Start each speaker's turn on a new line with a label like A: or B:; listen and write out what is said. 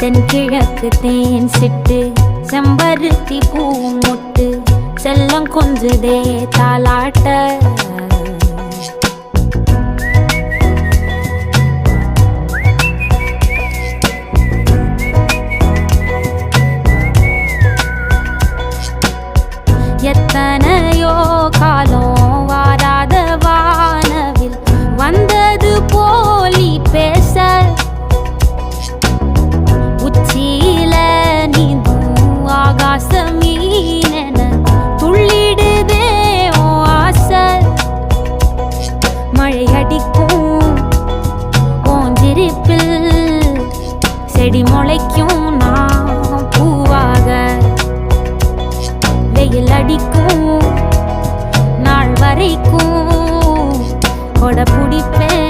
A: தென்கிழக்கு தேன் சிட்டு செம்பருத்தி பூ மொட்டு செல்லம் கொஞ்சுதே தாலாட்ட எத்தனையோ காலம் வாராத வானவில் வந்தது போலி பேச உச்சியில நீந்தும் ஆகாச மீனென துள்ளிடுதே ஓ ஆசை மழை அடிக்கும் ஓஞ்சிருப்பில் செடி முளைக்கும் நான் பூவாக வெயில் அடிக்கும் நாள் வரைக்கும் கொடை பிடிப்பேன்